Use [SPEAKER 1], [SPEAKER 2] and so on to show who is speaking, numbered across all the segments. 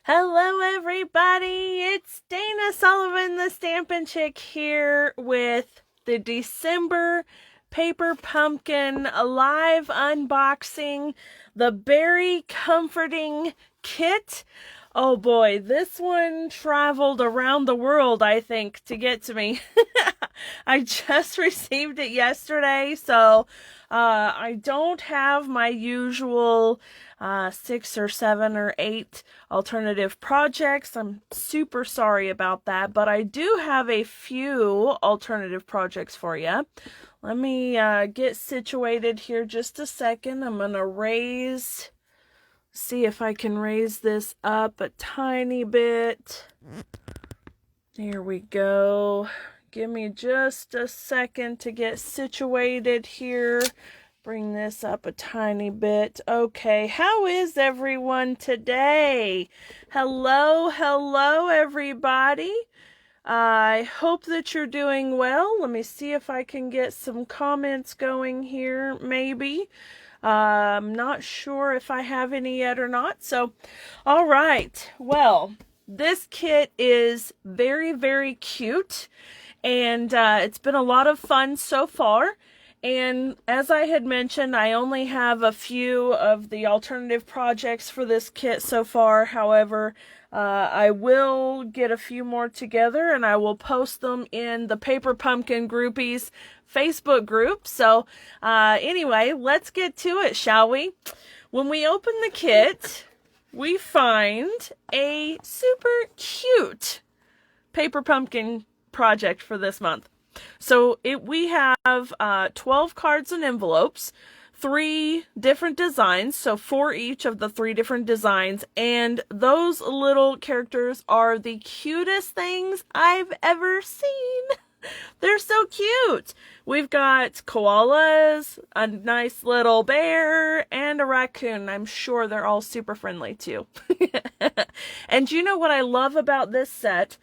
[SPEAKER 1] Hello everybody, it's Dana Sullivan, the Stampin' Chick here with the December Paper Pumpkin live unboxing, the Berry Comforting Kit. Oh boy, this one traveled around the world, I think, to get to me. I just received it yesterday, so I don't have my usual 6 or 7 or 8 alternative projects. I'm super sorry about that, but I do have a few alternative projects for you. Let me get situated here just a second. I'm going to see if I can raise this up a tiny bit. There we go. Give me just a second to get situated here. Bring this up a tiny bit. Okay, how is everyone today? Hello, everybody. I hope that you're doing well. Let me see if I can get some comments going here, maybe. I'm not sure if I have any yet or not. So, all right. Well, this kit is very, very cute. And it's been a lot of fun so far. And as I had mentioned, I only have a few of the alternative projects for this kit so far. However, I will get a few more together and I will post them in the Paper Pumpkin Groupies Facebook group. So anyway, let's get to it, shall we? When we open the kit, we find a super cute Paper Pumpkin project for this month. So we have 12 cards and envelopes, 3 different designs, so 4 each of the 3 different designs, and those little characters are the cutest things I've ever seen. They're so cute. We've got koalas, a nice little bear, and a raccoon. I'm sure they're all super friendly too. And you know what I love about this set?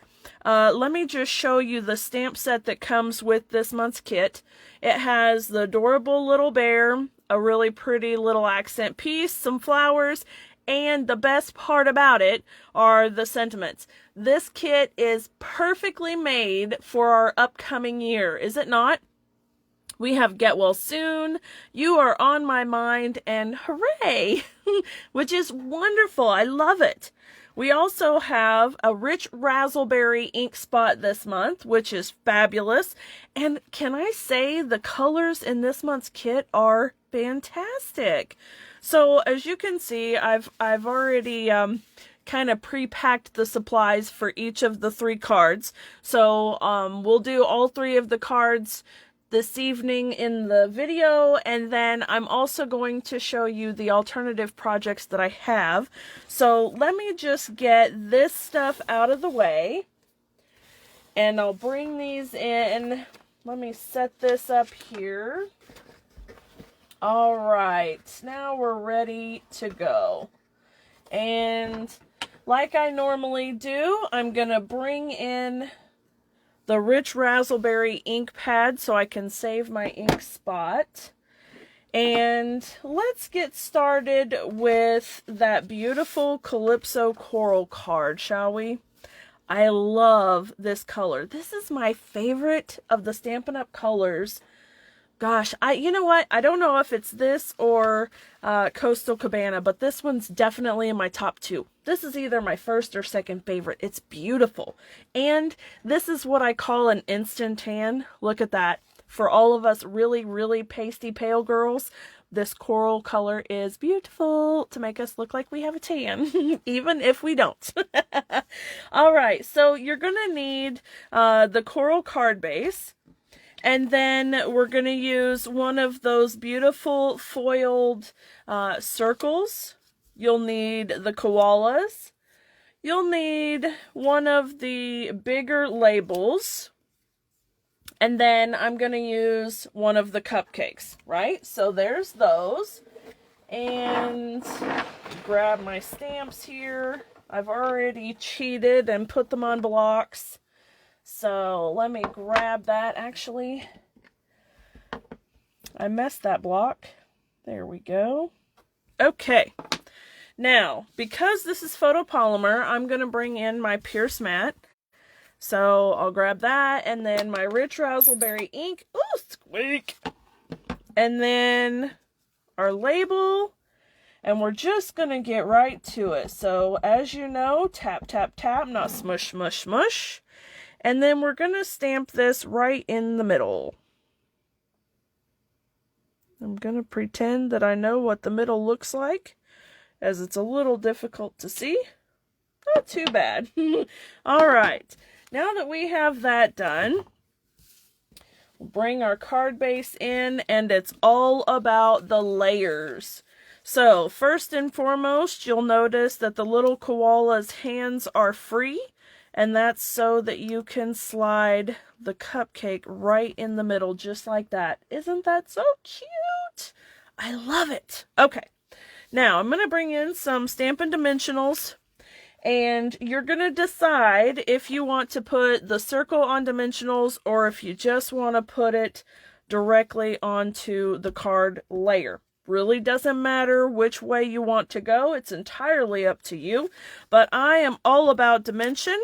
[SPEAKER 1] Let me just show you the stamp set that comes with this month's kit. It has the adorable little bear, a really pretty little accent piece, some flowers, and the best part about it are the sentiments. This kit is perfectly made for our upcoming year, is it not? We have Get Well Soon, You Are On My Mind, and Hooray! Which is wonderful. I love it. We also have a rich razzleberry ink spot this month, which is fabulous. And can I say the colors in this month's kit are fantastic. So as you can see, I've already kind of pre-packed the supplies for each of the 3 cards. So we'll do all 3 of the cards this evening in the video, and then I'm also going to show you the alternative projects that I have. So let me just get this stuff out of the way, and I'll bring these in. Let me set this up here. All right, now we're ready to go. And like I normally do, I'm gonna bring in the rich razzleberry ink pad so I can save my ink spot. And let's get started with that beautiful Calypso Coral card, shall we? I love this color. This is my favorite of the Stampin' Up! Colors. Gosh, you know what? I don't know if it's this or Coastal Cabana, but this one's definitely in my top 2. This is either my first or second favorite. It's beautiful. And this is what I call an instant tan. Look at that. For all of us really, really pasty pale girls, this coral color is beautiful to make us look like we have a tan, even if we don't. All right, so you're going to need the coral card base. And then we're going to use one of those beautiful foiled circles. You'll need the koalas. You'll need one of the bigger labels. And then I'm going to use one of the cupcakes, right? So there's those. And grab my stamps here. I've already cheated and put them on blocks. So let me grab that. Actually, I messed that block. There we go. Okay. Now, because this is photopolymer, I'm going to bring in my Pierce mat. So I'll grab that, and then my rich raspberry ink. Ooh, squeak! And then our label, and we're just going to get right to it. So as you know, tap, tap, tap, not smush, smush, smush. And then we're going to stamp this right in the middle. I'm going to pretend that I know what the middle looks like, as it's a little difficult to see. Not too bad. All right. Now that we have that done, we'll bring our card base in, and it's all about the layers. So first and foremost, you'll notice that the little koala's hands are free, and that's so that you can slide the cupcake right in the middle, just like that. Isn't that so cute? I love it. Okay, now I'm going to bring in some Stampin' Dimensionals. And you're going to decide if you want to put the circle on dimensionals or if you just want to put it directly onto the card layer. Really doesn't matter which way you want to go. It's entirely up to you. But I am all about dimension,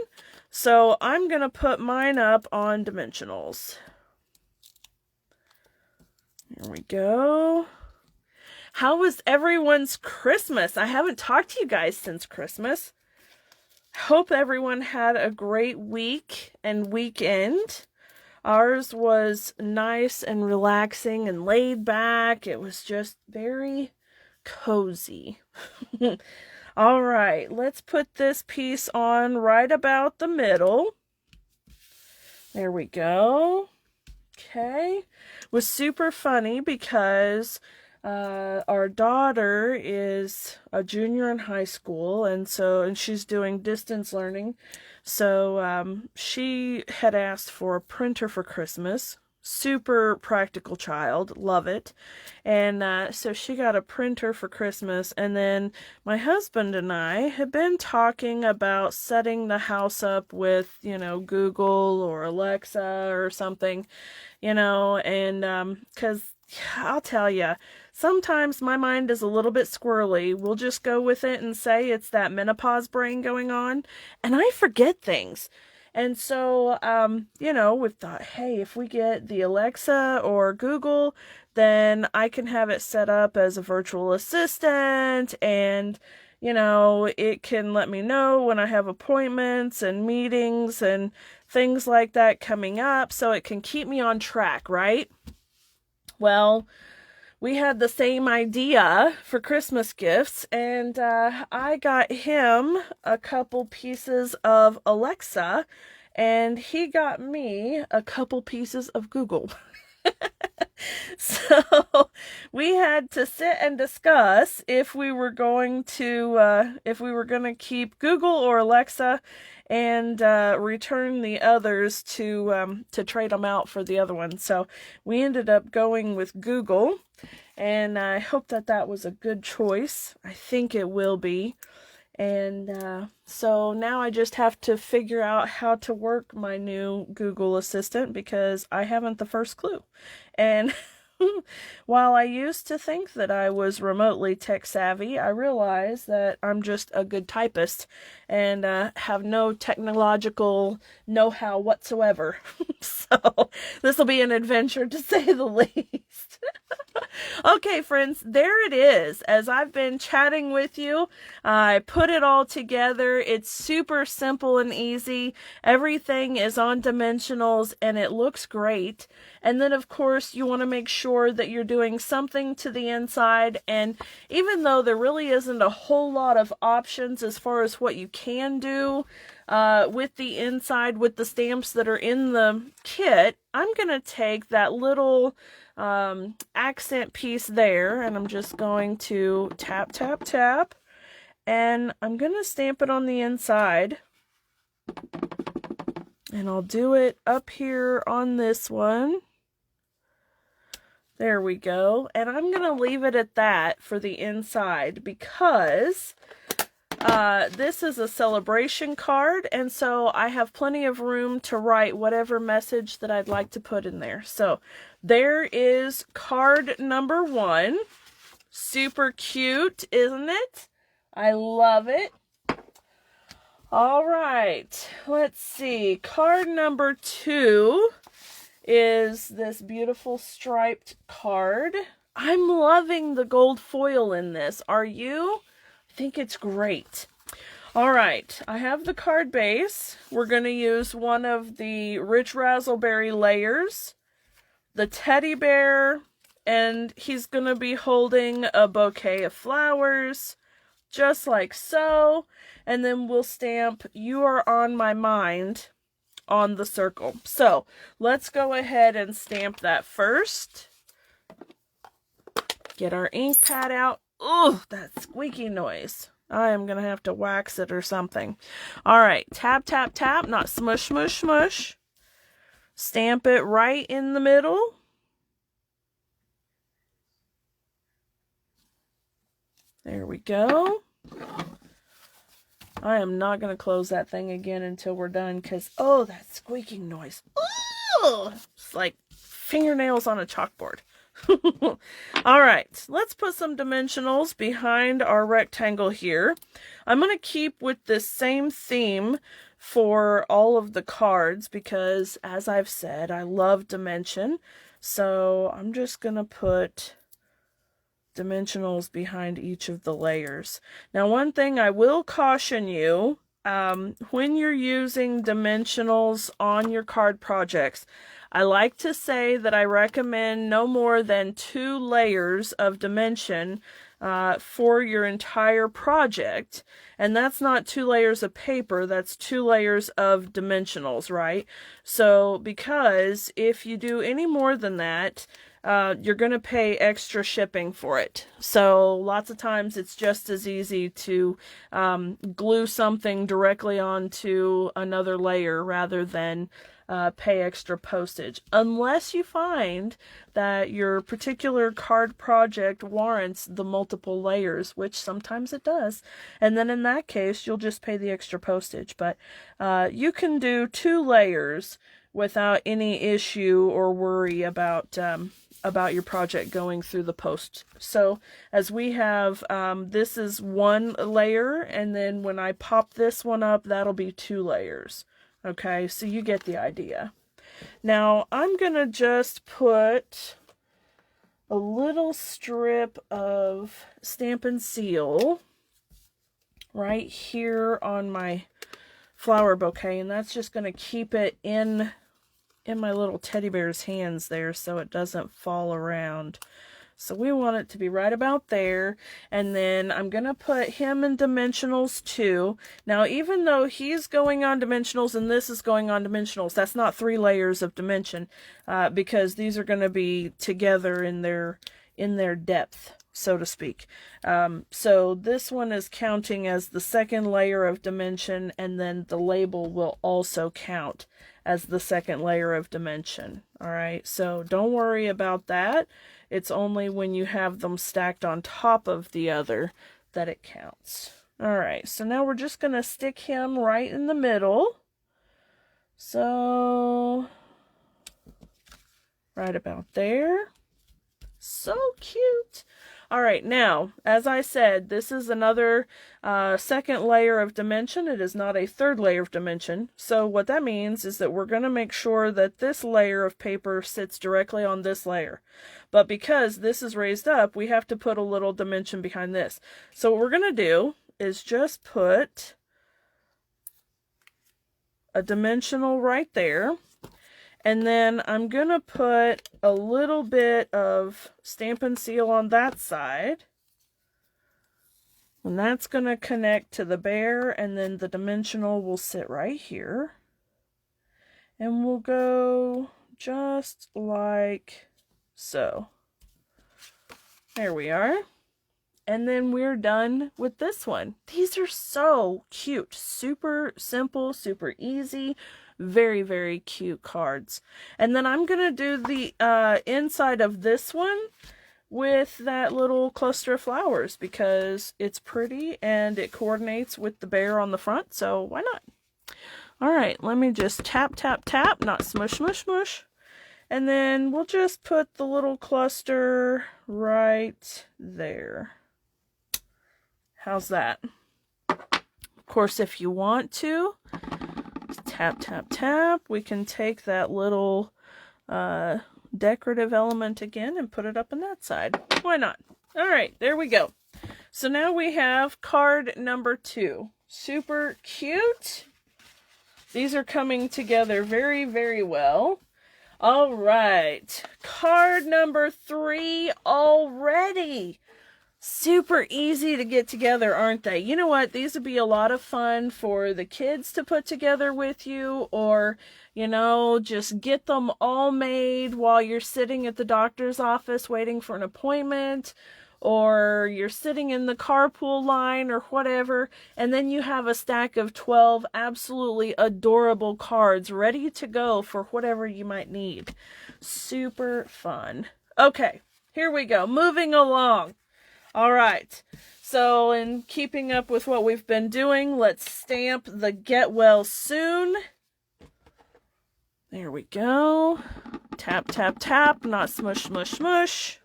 [SPEAKER 1] so I'm going to put mine up on dimensionals. Here we go. How was everyone's Christmas? I haven't talked to you guys since Christmas. Hope everyone had a great week and weekend. Ours was nice and relaxing and laid back. It was just very cozy. All right, let's put this piece on right about the middle. There we go. Okay. It was super funny because our daughter is a junior in high school, and she's doing distance learning. So she had asked for a printer for Christmas. Super practical child, love it. And so she got a printer for Christmas, and then my husband and I had been talking about setting the house up with, Google or Alexa or something, and because I'll tell you, sometimes my mind is a little bit squirrely. We'll just go with it and say it's that menopause brain going on, and I forget things. And so, we've thought, hey, if we get the Alexa or Google, then I can have it set up as a virtual assistant, and, it can let me know when I have appointments and meetings and things like that coming up, so it can keep me on track, right? Well, we had the same idea for Christmas gifts, and I got him a couple pieces of Alexa, and he got me a couple pieces of Google. So we had to sit and discuss if we were going to keep Google or Alexa, and return the others to trade them out for the other one. So we ended up going with Google, and I hope that was a good choice. I think it will be. And so now I just have to figure out how to work my new Google Assistant, because I haven't the first clue. And while I used to think that I was remotely tech savvy, I realized that I'm just a good typist and have no technological know-how whatsoever. So this will be an adventure, to say the least. Okay, friends, there it is. As I've been chatting with you, I put it all together. It's super simple and easy. Everything is on dimensionals, and it looks great. And then, of course, you want to make sure that you're doing something to the inside. And even though there really isn't a whole lot of options as far as what you can do with the inside, with the stamps that are in the kit, I'm going to take that little accent piece there, and I'm just going to tap, tap, tap, and I'm going to stamp it on the inside. And I'll do it up here on this one. There we go. And I'm going to leave it at that for the inside, because this is a celebration card, and so I have plenty of room to write whatever message that I'd like to put in there. So there is card number 1. Super cute, isn't it? I love it. All right, let's see. Card number 2 is this beautiful striped card. I'm loving the gold foil in this. Are you? I think it's great. All right, I have the card base. We're going to use one of the Rich Razzleberry layers, the teddy bear, and he's going to be holding a bouquet of flowers, just like so. And then we'll stamp "You Are on My Mind" on the circle. So let's go ahead and stamp that first. Get our ink pad out. Oh, that squeaky noise. I am going to have to wax it or something. All right, tap, tap, tap, not smush, smush, smush. Stamp it right in the middle. There we go. I am not going to close that thing again until we're done because, oh, that squeaking noise. Oh, it's like fingernails on a chalkboard. All right, let's put some dimensionals behind our rectangle here. I'm going to keep with this same theme for all of the cards because, as I've said, I love dimension. So I'm just going to put dimensionals behind each of the layers. Now, one thing I will caution you, when you're using dimensionals on your card projects, I like to say that I recommend no more than 2 layers of dimension for your entire project. And that's not 2 layers of paper, that's 2 layers of dimensionals, right? So, because if you do any more than that, you're going to pay extra shipping for it. So lots of times it's just as easy to glue something directly onto another layer rather than pay extra postage, unless you find that your particular card project warrants the multiple layers, which sometimes it does. And then in that case, you'll just pay the extra postage. But you can do 2 layers without any issue or worry about your project going through the post. So as we have, this is 1 layer, and then when I pop this one up, that'll be 2 layers. Okay, so you get the idea. Now I'm gonna just put a little strip of Stampin' Seal right here on my flower bouquet, and that's just gonna keep it in my little teddy bear's hands there so it doesn't fall around. So we want it to be right about there. And then I'm going to put him in dimensionals too. Now, even though he's going on dimensionals and this is going on dimensionals, that's not 3 layers of dimension because these are going to be together in their depth, so to speak. So this one is counting as the 2nd layer of dimension, and then the label will also count as the 2nd layer of dimension. All right, so don't worry about that. It's only when you have them stacked on top of the other that it counts. All right, so now we're just going to stick him right in the middle. So, right about there. So cute. All right, now, as I said, this is another 2nd layer of dimension. It is not a 3rd layer of dimension. So what that means is that we're going to make sure that this layer of paper sits directly on this layer. But because this is raised up, we have to put a little dimension behind this. So what we're going to do is just put a dimensional right there. And then I'm going to put a little bit of Stampin' Seal on that side. And that's going to connect to the bear, and then the dimensional will sit right here. And we'll go just like so. There we are. And then we're done with this one. These are so cute. Super simple, super easy. Very, very cute cards. And then I'm going to do the inside of this one with that little cluster of flowers because it's pretty and it coordinates with the bear on the front, so why not? All right, let me just tap, tap, tap, not smush, smush, smush. And then we'll just put the little cluster right there. How's that? Of course, if you want to, tap, tap, tap, we can take that little decorative element again and put it up on that side. Why not? All right, there we go. So now we have card number 2. Super cute. These are coming together very, very well. All right, card number 3 already. Super easy to get together, aren't they? You know what? These would be a lot of fun for the kids to put together with you, or, you know, just get them all made while you're sitting at the doctor's office waiting for an appointment, or you're sitting in the carpool line or whatever, and then you have a stack of 12 absolutely adorable cards ready to go for whatever you might need. Super fun. Okay, here we go. Moving along. All right, so in keeping up with what we've been doing, let's stamp the get well soon. There we go. Tap, tap, tap, not smush, smush, smush.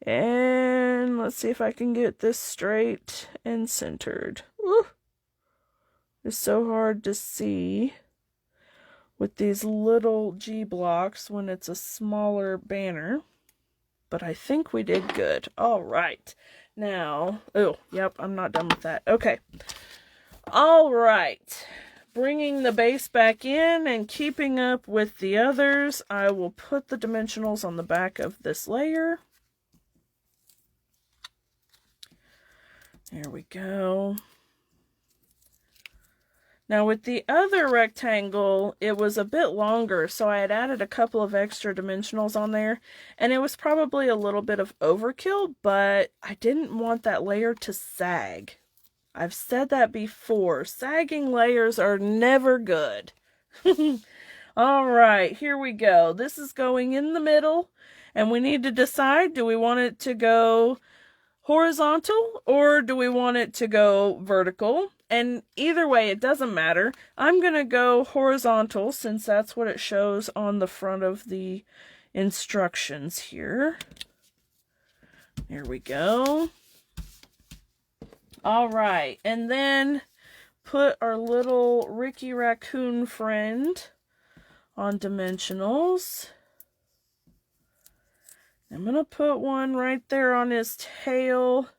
[SPEAKER 1] And let's see if I can get this straight and centered. Woo. It's so hard to see with these little G blocks when it's a smaller banner. But I think we did good. All right. Now, oh, yep, I'm not done with that. Okay. All right. Bringing the base back in and keeping up with the others, I will put the dimensionals on the back of this layer. There we go. Now with the other rectangle, it was a bit longer, so I had added a couple of extra dimensionals on there, and it was probably a little bit of overkill, but I didn't want that layer to sag. I've said that before. Sagging layers are never good. All right, here we go. This is going in the middle, and we need to decide, do we want it to go horizontal or do we want it to go vertical? And either way, it doesn't matter. I'm going to go horizontal since that's what it shows on the front of the instructions here. There we go. All right, and then put our little Ricky Raccoon friend on dimensionals. I'm going to put one right there on his tail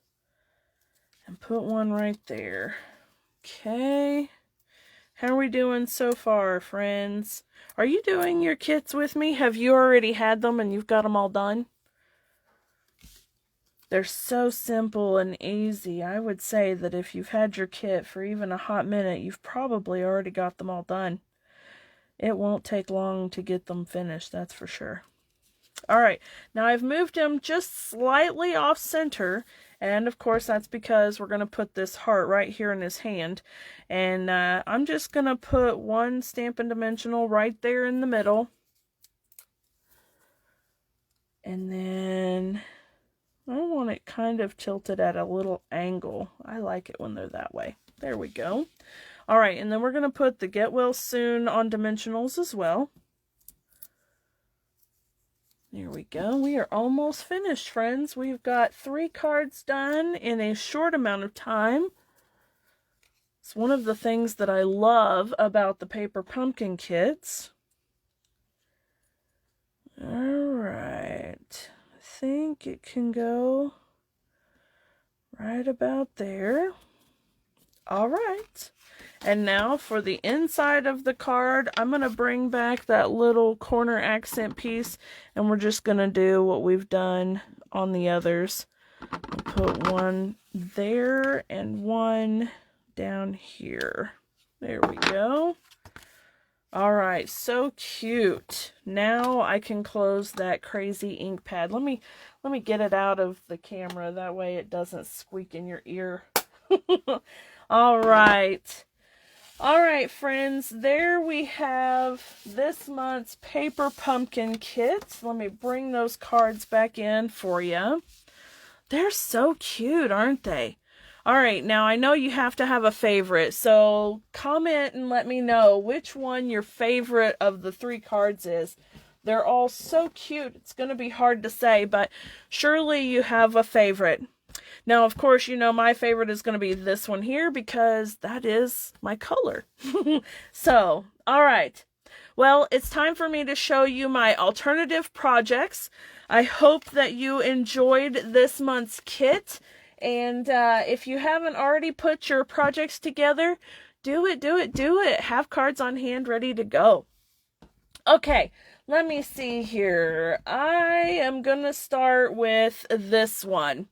[SPEAKER 1] and put one right there. Okay. How are we doing so far, friends? Are you doing your kits with me? Have you already had them and you've got them all done? They're so simple and easy. I would say that if you've had your kit for even a hot minute, you've probably already got them all done. It won't take long to get them finished, that's for sure. All right, now I've moved him just slightly off center, and of course that's because we're going to put this heart right here in his hand. And I'm just going to put one Stampin' dimensional right there in the middle. And then I want it kind of tilted at a little angle. I like it when they're that way. There we go. All right, and then we're going to put the Get Well Soon on dimensionals as well. There we go. We are almost finished, friends. We've got 3 cards done in a short amount of time. It's one of the things that I love about the paper pumpkin kits. All right. I think it can go right about there. All right. And now for the inside of the card, I'm going to bring back that little corner accent piece, and we're just going to do what we've done on the others. I'll put one there and one down here. There we go. All right, so cute. Now I can close that crazy ink pad. Let me get it out of the camera. That way it doesn't squeak in your ear. All right. All right, friends, there we have this month's Paper Pumpkin kits. Let me bring those cards back in for you. They're so cute, aren't they? All right, now I know you have to have a favorite, so comment and let me know which one your favorite of the 3 cards is. They're all so cute, it's going to be hard to say, but surely you have a favorite. Now, of course, you know my favorite is going to be this one here because that is my color. So, all right. Well, it's time for me to show you my alternative projects. I hope that you enjoyed this month's kit. And if you haven't already put your projects together, do it, do it, do it. Have cards on hand ready to go. Okay, let me see here. I am going to start with this one.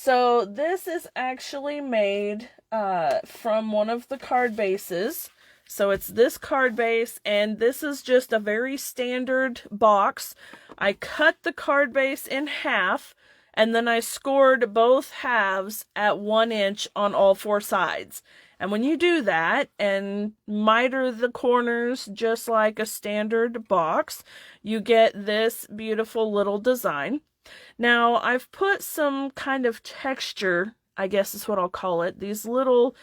[SPEAKER 1] So this is actually made from one of the card bases. So it's this card base, and this is just a very standard box. I cut the card base in half, and then I scored both halves at 1 inch on all 4 sides. And when you do that and miter the corners just like a standard box, you get this beautiful little design. Now, I've put some kind of texture, I guess is what I'll call it, these little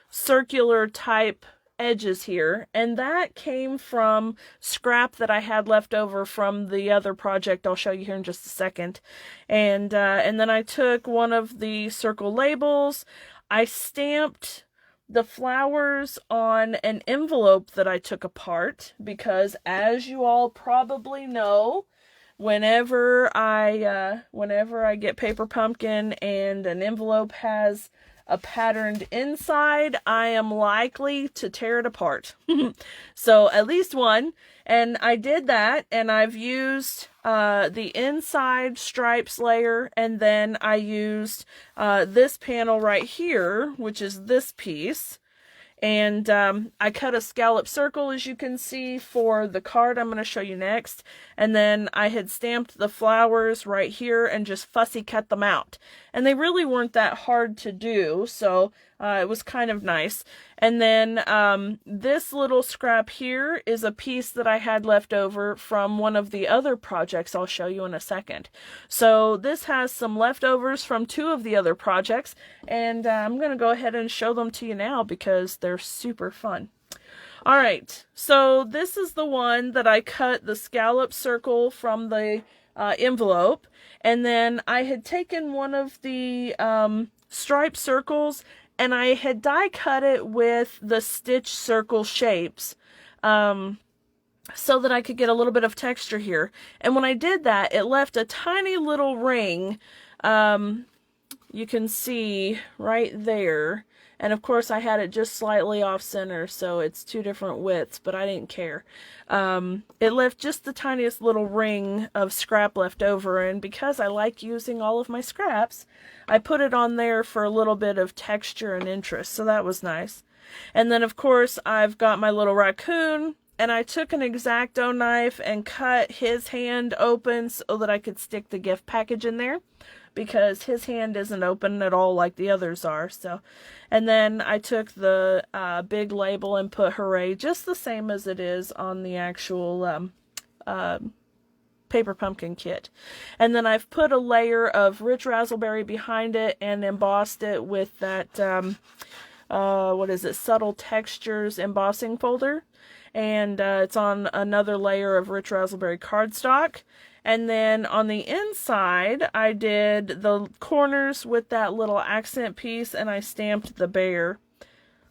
[SPEAKER 1] circular type edges here, and that came from scrap that I had left over from the other project I'll show you here in just a second. And then I took one of the circle labels. I stamped the flowers on an envelope that I took apart because, as you all probably know, whenever I get paper pumpkin and an envelope has a patterned inside, I am likely to tear it apart. So at least one, and I did that, and I've used the inside stripes layer, and then I used this panel right here, which is this piece. And I cut a scallop circle, as you can see, for the card I'm going to show you next. And then I had stamped the flowers right here and just fussy cut them out. And they really weren't that hard to do, so it was kind of nice. And then this little scrap here is a piece that I had left over from one of the other projects I'll show you in a second. So this has some leftovers from 2 of the other projects, and I'm going to go ahead and show them to you now because they're super fun. All right, so this is the one that I cut the scallop circle from the envelope, and then I had taken one of the striped circles and I had die cut it with the stitch circle shapes so that I could get a little bit of texture here. And when I did that, it left a tiny little ring, you can see right there. And of course I had it just slightly off center, so it's 2 different widths, but I didn't care. It left just the tiniest little ring of scrap left over, and because I like using all of my scraps, I put it on there for a little bit of texture and interest, so that was nice. And then of course I've got my little raccoon, and I took an X-Acto knife and cut his hand open so that I could stick the gift package in there, because his hand isn't open at all like the others are. So, and then I took the big label and put hooray, just the same as it is on the actual paper pumpkin kit. And then I've put a layer of rich raspberry behind it and embossed it with that what is it, Subtle Textures embossing folder, and it's on another layer of rich raspberry cardstock. And then on the inside, I did the corners with that little accent piece, and I stamped the bear.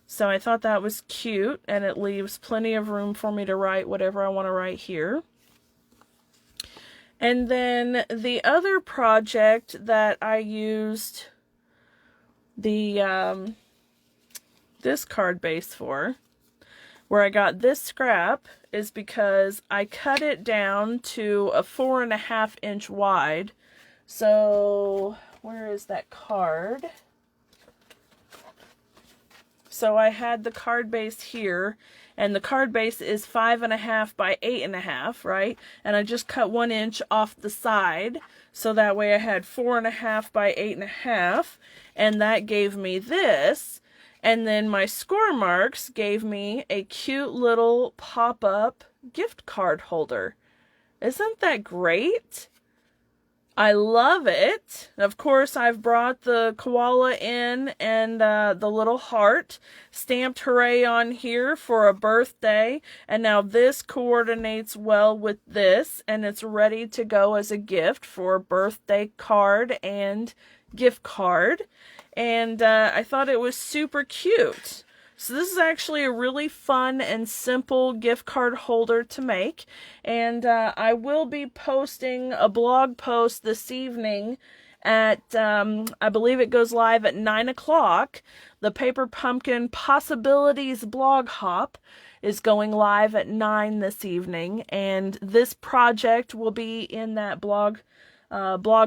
[SPEAKER 1] So I thought that was cute, and it leaves plenty of room for me to write whatever I want to write here. And then the other project that I used the this card base for, where I got this scrap, is because I cut it down to a 4.5 inch wide. So where is that card? So I had the card base here, and the card base is 5.5 by 8.5, right? And I just cut 1 inch off the side, so that way I had 4.5 by 8.5, and that gave me this. And then my score marks gave me a cute little pop-up gift card holder. Isn't that great? I love it. Of course, I've brought the koala in and the little heart stamped hooray on here for a birthday. And now this coordinates well with this, and it's ready to go as a gift for a birthday card and gift card. And I thought it was super cute. So this is actually a really fun and simple gift card holder to make. And I will be posting a blog post this evening at, I believe it goes live at 9 o'clock. The Paper Pumpkin Possibilities blog hop is going live at 9 this evening. And this project will be in that blog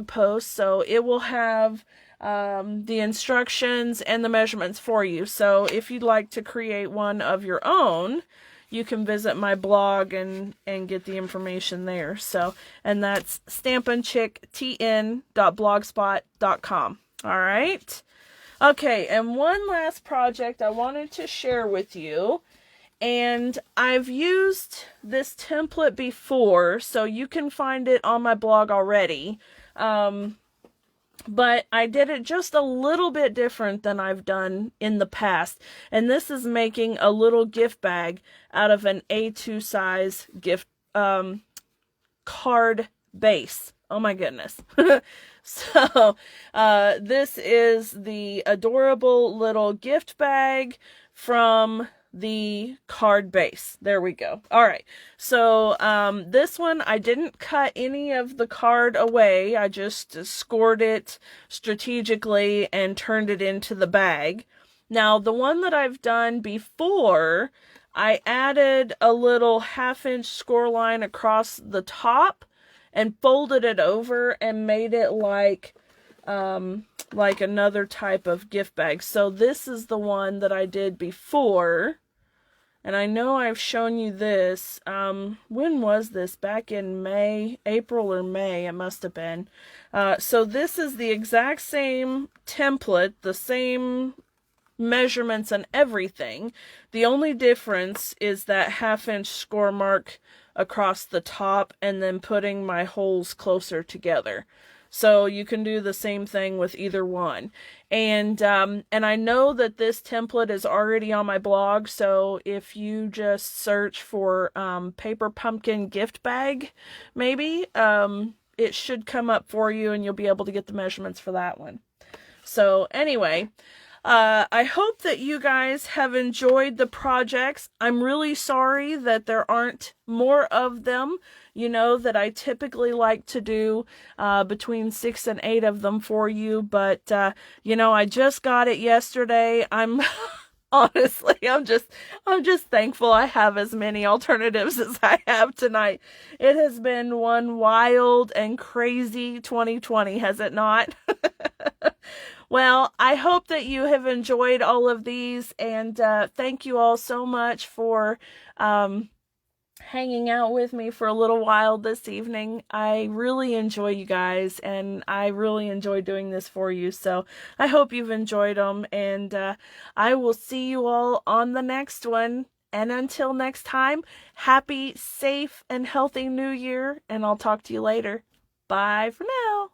[SPEAKER 1] post. So it will have the instructions and the measurements for you. So if you'd like to create one of your own, you can visit my blog and get the information there. So, and that's stampinchicktn.blogspot.com. All right. Okay, and one last project I wanted to share with you. And I've used this template before, so you can find it on my blog already. But I did it just a little bit different than I've done in the past. And this is making a little gift bag out of an A2 size gift card base. Oh my goodness. So this is the adorable little gift bag from the card base. There we go. All right. So this one, I didn't cut any of the card away. I just scored it strategically and turned it into the bag. Now, the one that I've done before, I added a little 1/2-inch score line across the top and folded it over and made it like another type of gift bag. So this is the one that I did before. And I know I've shown you this. When was this? Back in May, April or May, it must have been. So this is the exact same template, the same measurements and everything. The only difference is that 1/2-inch score mark across the top and then putting my holes closer together. So you can do the same thing with either one. And I know that this template is already on my blog, so if you just search for Paper Pumpkin gift bag, maybe, it should come up for you and you'll be able to get the measurements for that one. So anyway, I hope that you guys have enjoyed the projects. I'm really sorry that there aren't more of them, you know, that I typically like to do between 6 and 8 of them for you. But, you know, I just got it yesterday. I'm honestly, I'm just thankful I have as many alternatives as I have tonight. It has been one wild and crazy 2020, has it not? Well, I hope that you have enjoyed all of these, and thank you all so much for hanging out with me for a little while this evening. I really enjoy you guys, and I really enjoy doing this for you, so I hope you've enjoyed them, and I will see you all on the next one. And until next time, happy, safe, and healthy New Year, and I'll talk to you later. Bye for now.